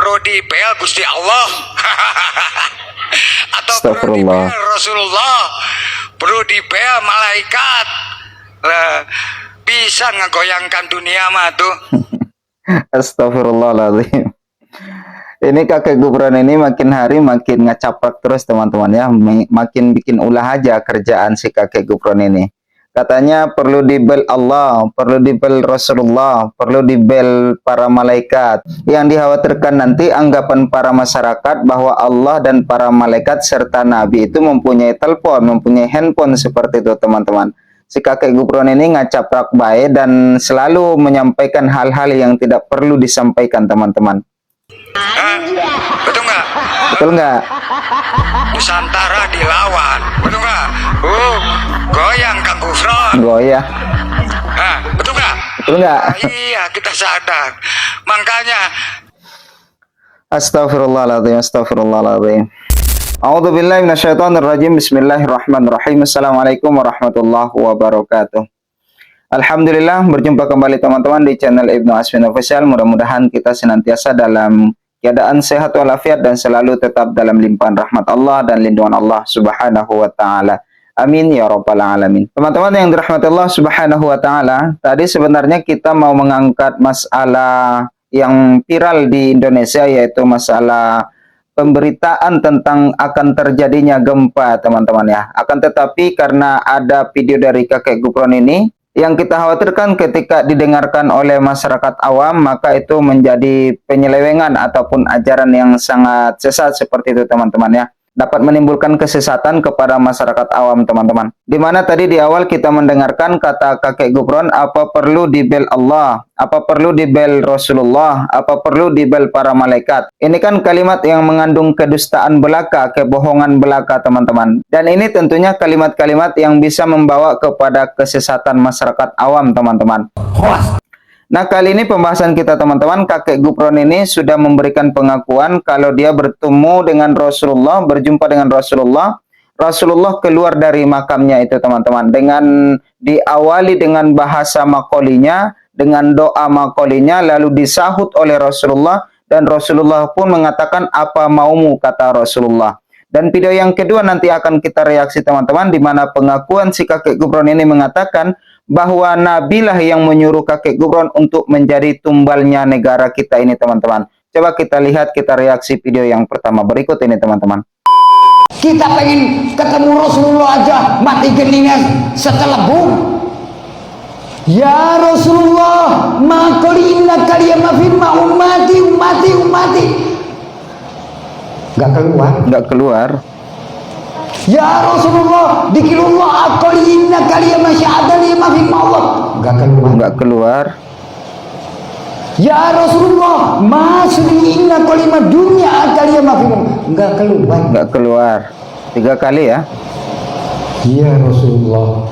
perlu dibel Gusti Allah atau perlu Astagfirullah. dibel Rasulullah, perlu dibel malaikat. Bisa ngegoyangkan dunia mah tuh. Astagfirullahaladzim. Ini kakek Gufron ini makin hari makin ngecaprak terus teman-teman ya. Makin bikin ulah aja kerjaan si kakek Gufron ini. Katanya perlu dibel Allah, perlu dibel Rasulullah, perlu dibel para malaikat. Yang dikhawatirkan nanti anggapan para masyarakat bahwa Allah dan para malaikat serta Nabi itu mempunyai telepon, mempunyai handphone seperti itu teman-teman. Si kakek Gufron ini ngacaprak baik dan selalu menyampaikan hal-hal yang tidak perlu disampaikan teman-teman. Betul nggak? Betul nggak? Nusantara dilawan, betul nggak? Goyang Kang Gufron. Goyah. Betul nggak? Betul nggak? Iya, kita sadar. Makanya Astagfirullahaladzim, astagfirullahaladzim. A'udzubillahi minasyaitonirrajim. Bismillahirrahmanirrahim. Assalamualaikum warahmatullahi wabarakatuh. Alhamdulillah, berjumpa kembali teman-teman di channel Ibnu Asmin Official. Mudah-mudahan kita senantiasa dalam keadaan sehat walafiat dan selalu tetap dalam limpahan rahmat Allah dan lindungan Allah Subhanahu wa taala. Amin ya rabbal alamin. Teman-teman yang dirahmati Allah Subhanahu wa taala, tadi sebenarnya kita mau mengangkat masalah yang viral di Indonesia, yaitu masalah pemberitaan tentang akan terjadinya gempa teman-teman ya. Akan tetapi karena ada video dari kakek Gufron ini yang kita khawatirkan ketika didengarkan oleh masyarakat awam, maka itu menjadi penyelewengan ataupun ajaran yang sangat sesat seperti itu teman-teman ya. Dapat menimbulkan kesesatan kepada masyarakat awam teman-teman. Dimana tadi di awal kita mendengarkan kata kakek Gufron, apa perlu dibel Allah, apa perlu dibel Rasulullah, apa perlu dibel para malaikat. Ini kan kalimat yang mengandung kedustaan belaka, kebohongan belaka teman-teman. Dan ini tentunya kalimat-kalimat yang bisa membawa kepada kesesatan masyarakat awam teman-teman. Nah, kali ini pembahasan kita teman-teman, kakek Gufron ini sudah memberikan pengakuan kalau dia bertemu dengan Rasulullah, berjumpa dengan Rasulullah. Rasulullah keluar dari makamnya itu teman-teman, dengan diawali dengan bahasa makolinya, dengan doa makolinya, lalu disahut oleh Rasulullah, dan Rasulullah pun mengatakan, apa maumu, kata Rasulullah. Dan video yang kedua nanti akan kita reaksi teman-teman, di mana pengakuan si kakek Gufron ini mengatakan bahwa Nabilah yang menyuruh kakek Gufron untuk menjadi tumbalnya negara kita ini teman-teman. Coba kita lihat, kita reaksi video yang pertama berikut ini teman-teman. Kita pengen ketemu Rasulullah aja mati geningan setelebung. Ya Rasulullah, makoli inna kaliya mafirma umati. Gak keluar. Nggak keluar. Ya Rasulullah, dikirullah akali inna kaliya masya'adani mafirma Allah. Gak keluar. Nggak keluar. Ya Rasulullah, masudi inna kalimat dunia akaliya mafirma. Gak keluar. Nggak keluar. 3 kali ya. Ya Rasulullah,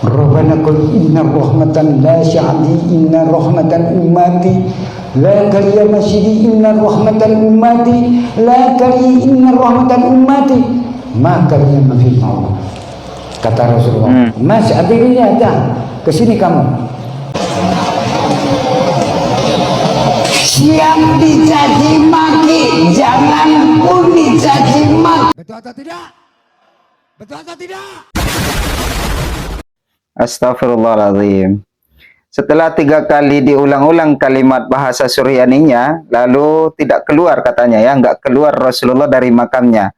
Rabbana qul inna rahmatan la sya'di inna rahmatan ummati la kaliya masjidi inna rahmatan ummati la kaliya inna rahmatan ummati maka dia mafirma Allah. Kata Rasulullah, Mas adilnya ada kesini kamu. Siap dicaci maki, jangan pun dicaci maki. Betul atau tidak? Betul atau tidak? Astagfirullahaladzim. Setelah 3 kali diulang-ulang kalimat bahasa Suryaninya, lalu tidak keluar katanya ya, nggak keluar Rasulullah dari makamnya.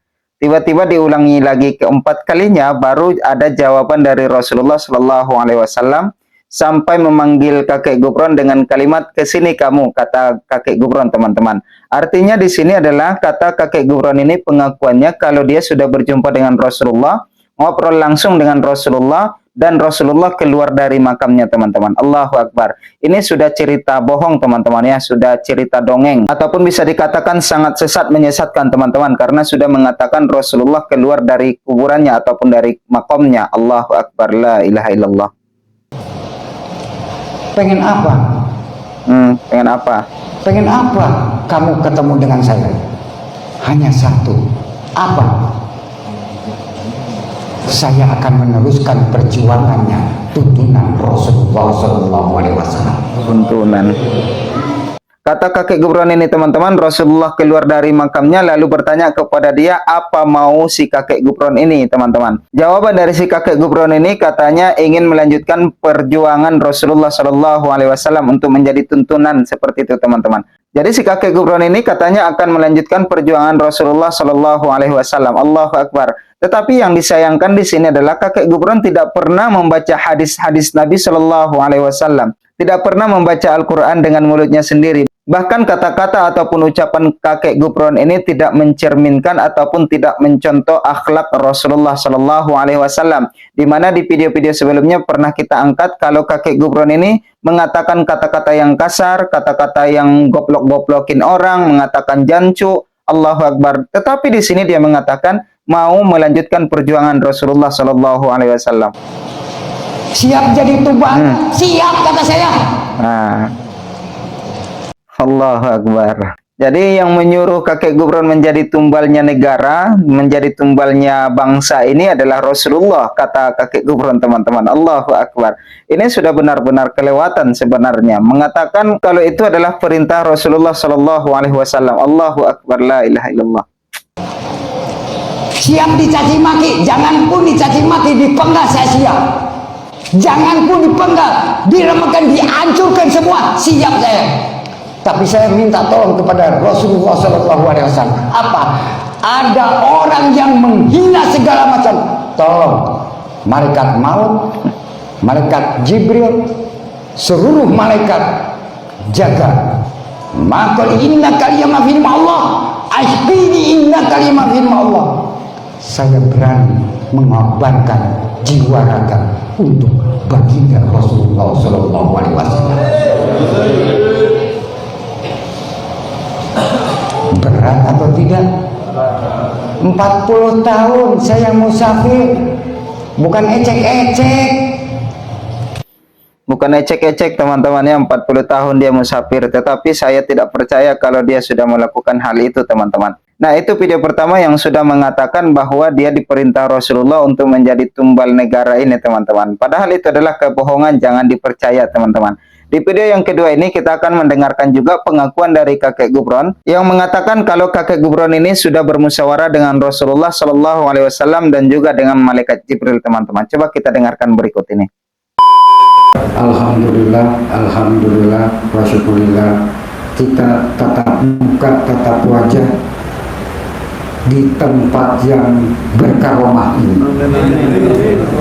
Tiba-tiba diulangi lagi keempat kalinya, baru ada jawaban dari Rasulullah Shallallahu Alaihi Wasallam sampai memanggil kakek Gufron dengan kalimat kesini kamu, kata kakek Gufron teman-teman. Artinya di sini adalah kata kakek Gufron ini pengakuannya kalau dia sudah berjumpa dengan Rasulullah, ngobrol langsung dengan Rasulullah, dan Rasulullah keluar dari makamnya teman-teman. Allahu Akbar. Ini sudah cerita bohong teman-teman ya, sudah cerita dongeng, ataupun bisa dikatakan sangat sesat, menyesatkan teman-teman, karena sudah mengatakan Rasulullah keluar dari kuburannya ataupun dari makamnya. Allahu Akbar, la ilaha illallah. Pengen apa? Pengen apa? Pengen apa kamu ketemu dengan saya? Hanya satu. Apa? Saya akan meneruskan perjuangannya, tuntunan Rasulullah SAW. Tuntunan. Kata kakek Gufron ini teman-teman, Rasulullah keluar dari makamnya lalu bertanya kepada dia apa mau si kakek Gufron ini teman-teman. Jawaban dari si kakek Gufron ini katanya ingin melanjutkan perjuangan Rasulullah Shallallahu Alaihi Wasallam untuk menjadi tuntunan seperti itu teman-teman. Jadi si kakek Gufron ini katanya akan melanjutkan perjuangan Rasulullah Shallallahu Alaihi Wasallam. Allahu Akbar. Tetapi yang disayangkan di sini adalah kakek Gufron tidak pernah membaca hadis-hadis Nabi Shallallahu Alaihi Wasallam, tidak pernah membaca Al-Quran dengan mulutnya sendiri. Bahkan kata-kata ataupun ucapan kakek Gufron ini tidak mencerminkan ataupun tidak mencontoh akhlak Rasulullah Shallallahu Alaihi Wasallam. Di mana di video-video sebelumnya pernah kita angkat kalau kakek Gufron ini mengatakan kata-kata yang kasar, kata-kata yang goblok-goblokin orang, mengatakan jancu, Allahu Akbar. Tetapi di sini dia mengatakan mau melanjutkan perjuangan Rasulullah Shallallahu Alaihi Wasallam. Siap jadi tumbal? Siap kata saya. Nah, Allahu Akbar. Jadi yang menyuruh kakek Gufron menjadi tumbalnya negara, menjadi tumbalnya bangsa ini adalah Rasulullah, kata kakek Gufron teman-teman. Allahu Akbar. Ini sudah benar-benar kelewatan sebenarnya. Mengatakan kalau itu adalah perintah Rasulullah Shallallahu Alaihi Wasallam. Allahu Akbar, la ilaha illallah. Siap dicaci maki, jangan pun dicaci maki, dipenggal saya siap. Jangan pun dipenggal, diremehkan, dihancurkan semua, siap saya. Tapi saya minta tolong kepada Rasulullah SAW. Apa? Ada orang yang menghina segala macam. Tolong, malaikat maut, malaikat Jibril, seluruh malaikat jaga. Maka inna kalimah firman Allah, akhiri inna kalimah firman Allah. Saya berani mengorbankan jiwa raga untuk baginda Rasulullah SAW. Berat atau tidak? 40 tahun saya musafir, bukan ecek-ecek. Bukan ecek-ecek teman-teman ya, 40 tahun dia musafir. Tetapi saya tidak percaya kalau dia sudah melakukan hal itu teman-teman. Nah, itu video pertama yang sudah mengatakan bahwa dia diperintah Rasulullah untuk menjadi tumbal negara ini teman-teman. Padahal itu adalah kebohongan, jangan dipercaya teman-teman. Di video yang kedua ini kita akan mendengarkan juga pengakuan dari kakek Gufron yang mengatakan kalau kakek Gufron ini sudah bermusyawarah dengan Rasulullah Shallallahu Alaihi Wasallam dan juga dengan malaikat Jibril teman-teman. Coba kita dengarkan berikut ini. Alhamdulillah, alhamdulillah, wa syukurillah. Kita tatap muka, tatap wajah di tempat yang berkaromah ini.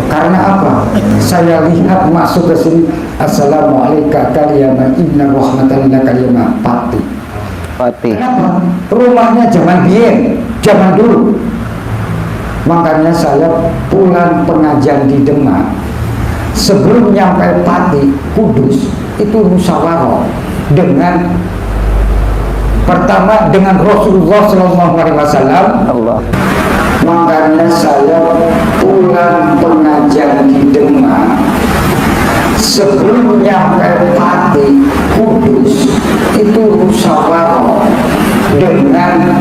Karena apa? Saya lihat masuk ke sini, Assalamualaikum kaliyama inna rahmatallah kaliyama pati. Kenapa? Rumahnya zaman biyen, zaman dulu. Makanya saya pulang pengajian di Demak. Sebelum nyampe Pati, Kudus, itu musyawarah dengan pertama dengan Rasulullah SAW. Makanya saya pulang pengajian di Demak. Sebelum nyampe Pati, Kudus, itu musyawarah dengan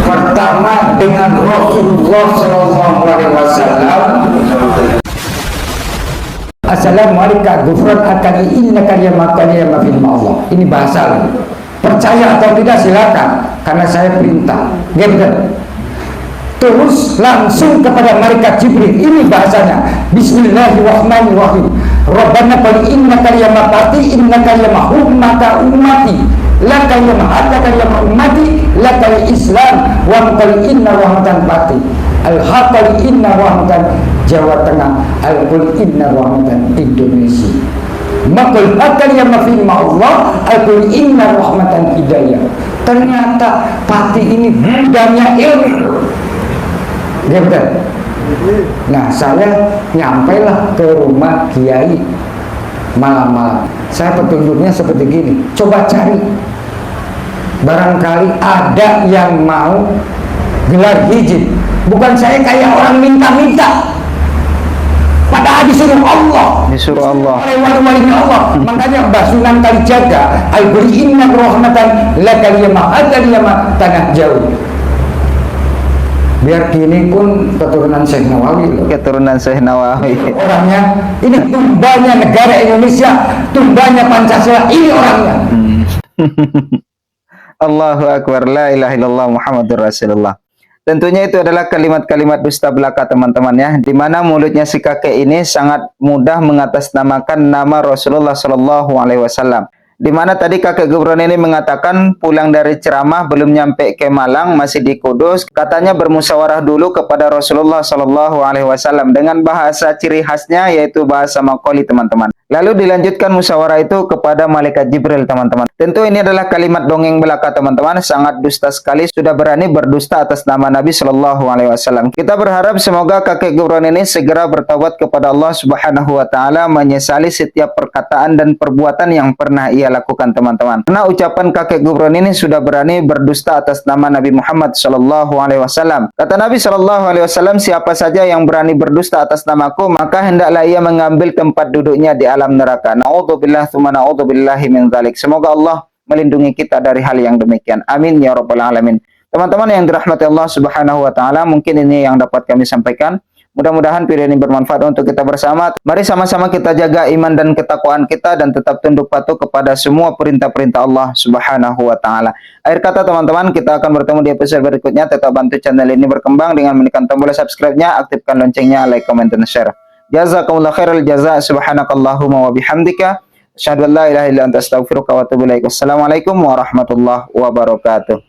pertama dengan Rasulullah SAW. Assalamualaikum Gufron akan innaka liyama fil Allah. Ini bahasa lagi. Percaya atau tidak silakan, karena saya perintah. Gitu. Terus langsung kepada malaikat Jibril. Ini bahasanya. Bismillahirrahmanirrahim. Rabbana qul innaka liyama pati innaka liyama ummata ummati. Laka liyama hatta liyama ummati laka Islam wa qul inna rahmatan pati. Al-Haqqa inna rahmatan Jawa Tengah, Al-Qul inna rahmatan Indonesia. Maqul Haqqa yang mafirma Allah, Al-Qul inna rahmatan Hidayah. Ternyata Pati ini gudangnya ilmu. Ya betul. Nah, saya nyampailah ke rumah Kiai malam-malam. Saya petunjuknya seperti gini. Coba cari. Barangkali ada yang mau gelar hijab. Bukan saya kayak orang minta-minta, padahal disuruh Allah. Disuruh Allah. Oleh wali-walinya Allah. Makanya Mbah Sunan Kalijaga, Al-Qul inna rahmatan laka liyama tanah jauh. Biar gini pun keturunan Syekh Nawawi loh. Keturunan Syekh Nawawi. Orangnya ini tumbanya negara Indonesia, tumbanya Pancasila, ini orangnya. Allahu Akbar, la ilaha illallah Muhammadur Rasulullah. Tentunya itu adalah kalimat-kalimat dusta belaka teman-teman ya, di mana mulutnya si kakek ini sangat mudah mengatasnamakan nama Rasulullah Shallallahu Alaihi Wasallam. Di mana tadi kakek Gubron ini mengatakan pulang dari ceramah belum nyampe ke Malang, masih di Kudus, katanya bermusyawarah dulu kepada Rasulullah Shallallahu Alaihi Wasallam dengan bahasa ciri khasnya yaitu bahasa Makoli teman-teman. Lalu dilanjutkan musyawarah itu kepada malaikat Jibril teman-teman. Tentu ini adalah kalimat dongeng belaka teman-teman, sangat dusta sekali, sudah berani berdusta atas nama Nabi Shallallahu Alaihi Wasallam. Kita berharap semoga kakek Gubron ini segera bertaubat kepada Allah Subhanahu Wa Taala, menyesali setiap perkataan dan perbuatan yang pernah ia lakukan teman-teman. Karena ucapan kakek Gubron ini sudah berani berdusta atas nama Nabi Muhammad Shallallahu Alaihi Wasallam. Kata Nabi Shallallahu Alaihi Wasallam, siapa saja yang berani berdusta atas namaku, maka hendaklah ia mengambil tempat duduknya di alam neraka. Na'udzubillah tsumma na'udzubillahi min dzalik. Semoga Allah melindungi kita dari hal yang demikian. Amin ya rabbal alamin. Teman-teman yang dirahmati Allah Subhanahu Wa Taala, mungkin ini yang dapat kami sampaikan. Mudah-mudahan video ini bermanfaat untuk kita bersama. Mari sama-sama kita jaga iman dan ketakwaan kita dan tetap tunduk patuh kepada semua perintah-perintah Allah Subhanahu Wa Taala. Akhir kata teman-teman, kita akan bertemu di episode berikutnya. Tetap bantu channel ini berkembang dengan menekan tombol subscribe-nya, aktifkan loncengnya, like, comment, dan share. Jazakumullah khairal jaza. Subhanakallahumma wa bihamdika asyhadu an la ilaha illa anta astaghfiruka wa atubu ilaik. Wassalamualaikum warahmatullahi wabarakatuh.